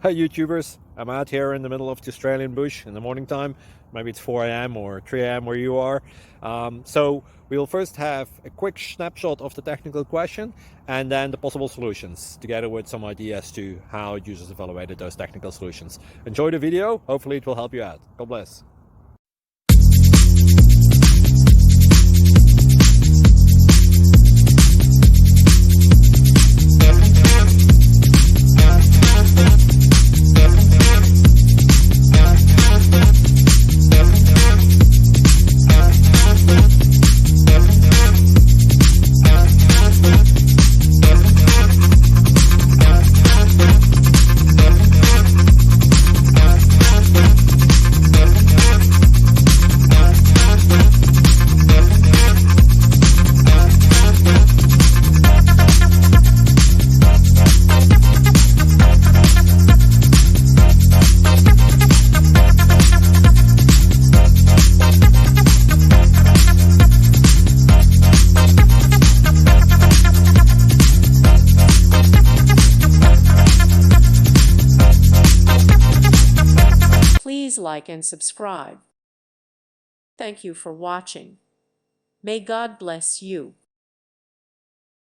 Hi YouTubers, I'm out here in the middle of the Australian bush in the morning time. Maybe it's 4 a.m. or 3 a.m. where you are. So we'll first have a quick snapshot of the technical question and then the possible solutions, together with some ideas to how users evaluated those technical solutions. Enjoy the video, hopefully it will help you out. God bless. Please like and subscribe. Thank you for watching. May God bless you.